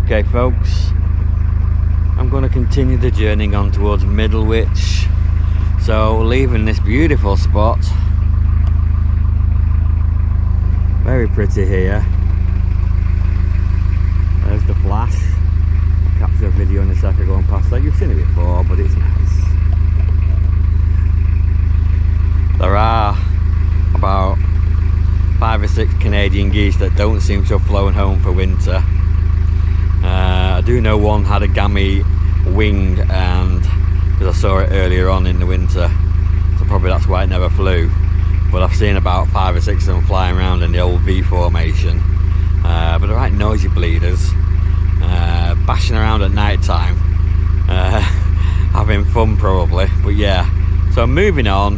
Okay folks, I'm going to continue the journey on towards Middlewich. So leaving this beautiful spot. Very pretty here. There's the flash. I'll capture a video in a second going past that. You've seen it before, but it's nice. There are about 5 or 6 Canadian geese that don't seem to have flown home for winter. I do know one had a gammy wing, and because I saw it earlier on in the winter, so probably that's why it never flew. But I've seen about 5 or 6 of them flying around in the old V formation. But they're right noisy bleeders, bashing around at night time, having fun probably. But yeah, so I'm moving on.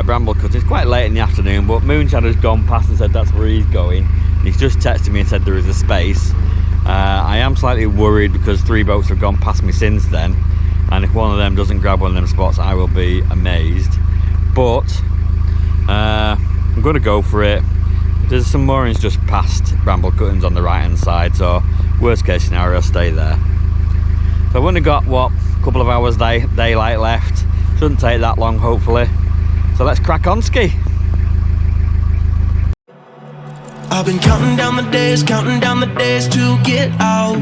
Bramble Cuttings. It's quite late in the afternoon, but Moonshadow's gone past and said that's where he's going. And he's just texted me and said there is a space. I am slightly worried because 3 boats have gone past me since then, and if one of them doesn't grab one of them spots, I will be amazed. But I'm going to go for it. There's some moorings just past Bramble Cuttings on the right hand side, so worst case scenario, I'll stay there. So I've only got, what, a couple of hours daylight left. Shouldn't take that long, hopefully. So let's crack on ski. I've been counting down the days to get out.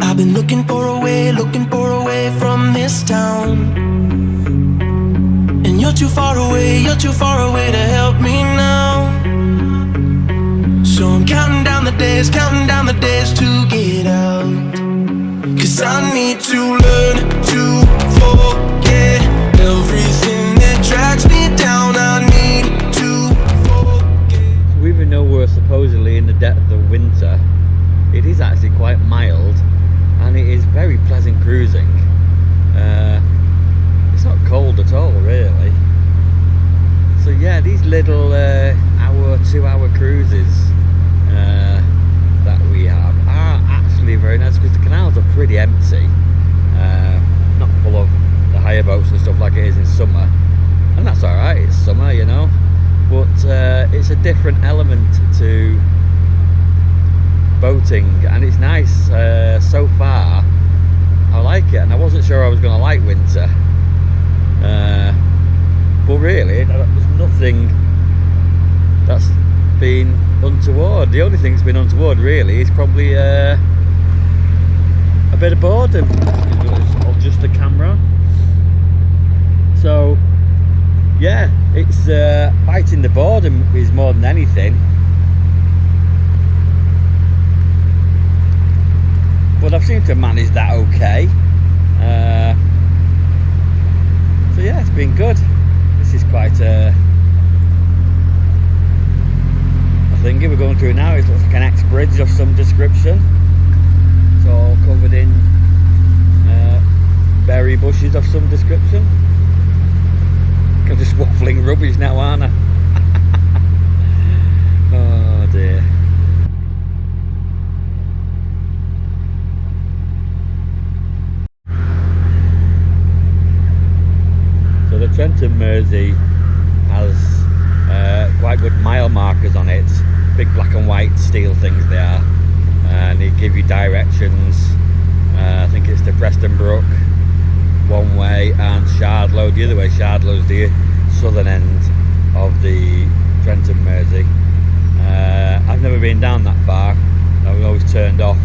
I've been looking for a way from this town. And you're too far away to help me now. So I'm counting down the days to get out. 'Cause I need to learn to forget everything that drags me down. I need to forget. So even though we're supposedly in the depth of winter, it is actually quite mild, and it is very pleasant cruising. It's not cold at all, really. So yeah, these little hour, 2-hour cruises that we have are actually very nice, because the canals are pretty empty, not full of the higher boats and stuff like it is in summer, and that's all right. It's summer, you know, but it's a different element to boating, and it's nice. So far I like it, and I wasn't sure I was going to like winter, but really there's nothing that's been untoward. The only thing that's been untoward really is probably a bit of boredom, or just the camera. So yeah, it's fighting the boredom is more than anything. But I've seemed to manage that okay. So yeah, it's been good. This is quite a thingy we're going through now. It looks like an ex-bridge of some description. It's all covered in berry bushes of some description. I'm just waffling rubbish now, aren't I? Oh dear. So the Trent Mersey has quite good mile markers on it, big black and white steel things they are, and they give you directions. I think it's to Preston Brook one way and Shardlow the other way. Shardlow's the southern end of the Trent Mersey. I've never been down that far. I've always turned off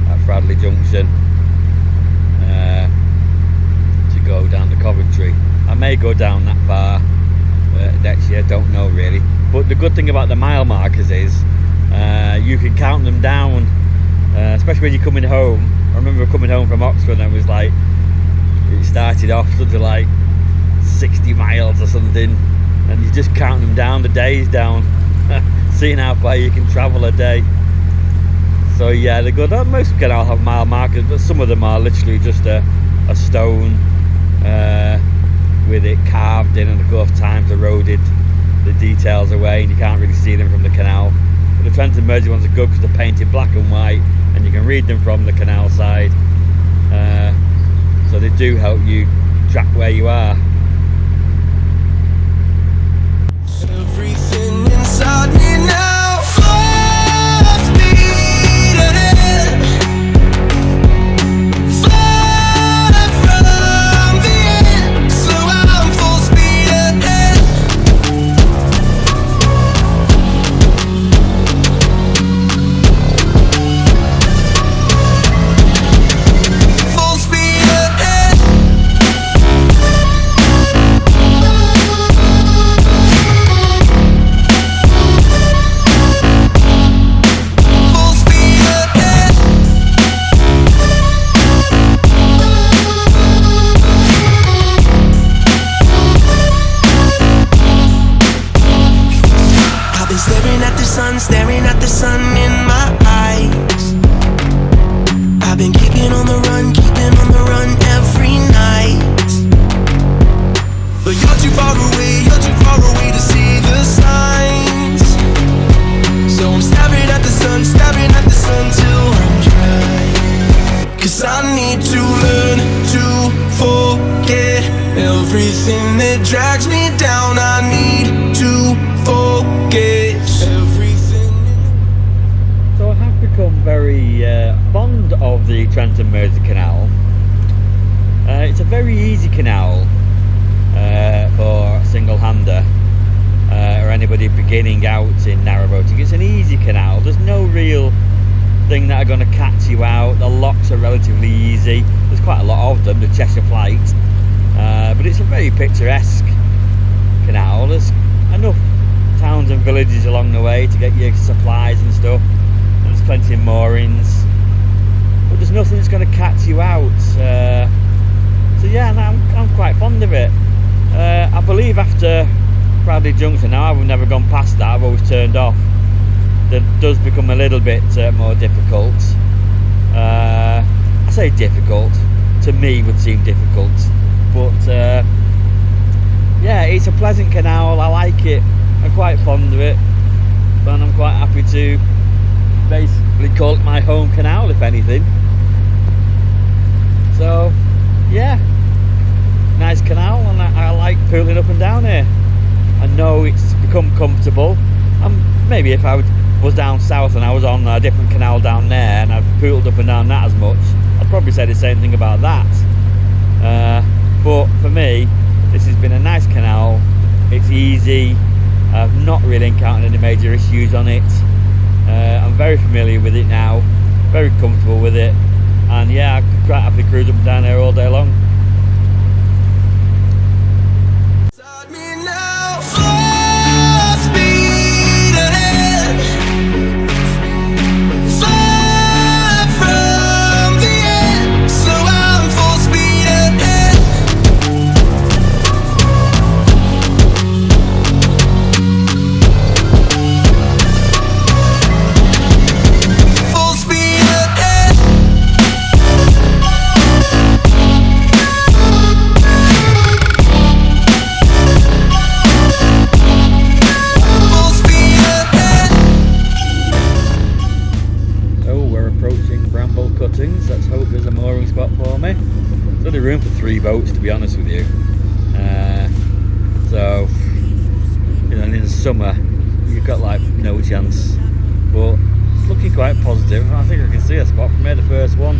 at Fradley Junction to go down to Coventry. I may go down that far next year, don't know really. But the good thing about the mile markers is you can count them down, especially when you're coming home. I remember coming home from Oxford, and it was like, it started off something like 60 miles or something, and you just count them down, the days down, seeing how far you can travel a day. So yeah, they're good. Most canals have mile markers, but some of them are literally just a stone with it carved in, and of course time's eroded the details away and you can't really see them from the canal. But the Trent Mersey ones are good because they're painted black and white and you can read them from the canal side, so they do help you track where you are. Everything inside me now, full speed keeping on the run every night. But you're too far away to see the signs. So I'm staring at the sun till I'm dry. 'Cause I need to learn to forget everything that drags me down. I need to forget everything. So I have become very fond of the Trent Mersey canal. It's a very easy canal for a single-hander or anybody beginning out in narrowboating. It's an easy canal. There's no real thing that are going to catch you out. The locks are relatively easy. There's quite a lot of them, the Cheshire Flight, but it's a very picturesque canal. There's enough towns and villages along the way to get your supplies and stuff. And there's plenty of moorings, but there's nothing that's going to catch you out. So yeah, I'm quite fond of it. I believe after Bradley Junction, now I've never gone past that, I've always turned off. That does become a little bit more difficult. I say difficult, to me would seem difficult, but yeah, it's a pleasant canal. I like it, I'm quite fond of it, and I'm quite happy to basically call it my home canal, if anything. So yeah, nice canal, and I like pooling up and down here. I know it's become comfortable, and maybe if I was down south and I was on a different canal down there and I'd pooled up and down that as much, I'd probably say the same thing about that. But for me, this has been a nice canal. It's easy. I've not really encountered any major issues on it. I'm very familiar with it now, very comfortable with it, and yeah, I could quite happily cruise up and down there all day long. Bramble Cuttings. Let's hope there's a mooring spot for me. There's only room for 3 boats, to be honest with you. So, you know, in the summer you've got like no chance, but it's looking quite positive. I think I can see a spot from here, the first one.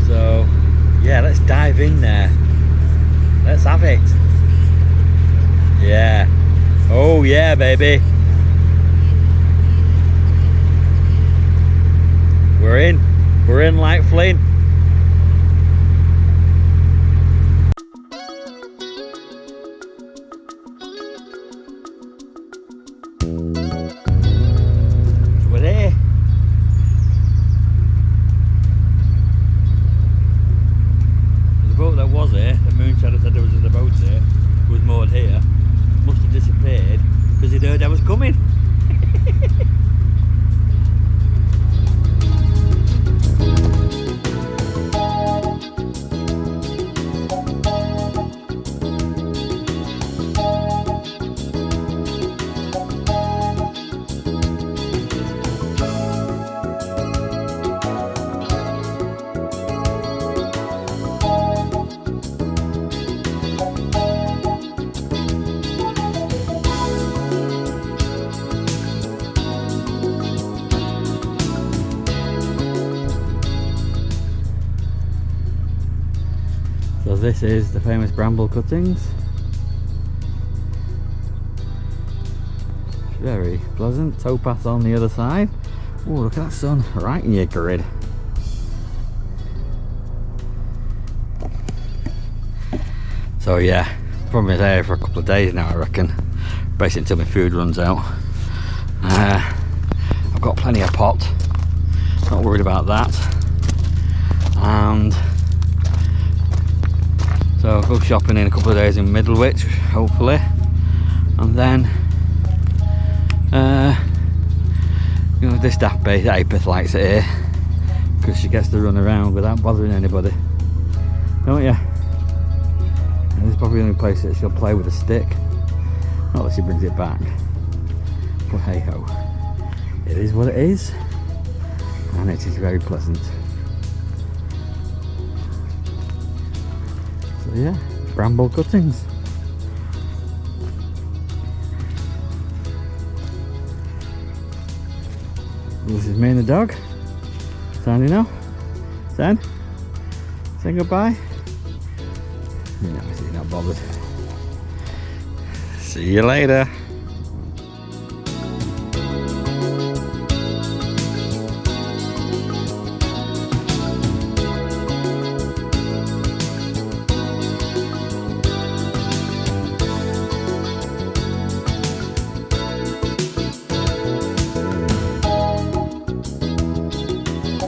So yeah, let's dive in there. Let's have it. Yeah. Oh yeah, baby. We're in like Flynn. We're there. The boat that was here, the moonshadow said there was a boat here, was moored here, must have disappeared because he'd heard I was coming. So this is the famous Bramble Cuttings. Very pleasant. Towpath on the other side. Oh, look at that sun right in your grid. So yeah, probably there for a couple of days now, I reckon. Basically until my food runs out. I've got plenty of pot. Not worried about that. And so I'll go shopping in a couple of days in Middlewich, hopefully, and then you know, this daft base Apith likes it here. because she gets to run around without bothering anybody, don't you? And this is probably the only place that she'll play with a stick. Not that she brings it back, but hey ho, it is what it is, and it is very pleasant. So yeah, Bramble Cuttings. This is me and the dog signing off. Then, say goodbye. No, he's not bothered. See you later.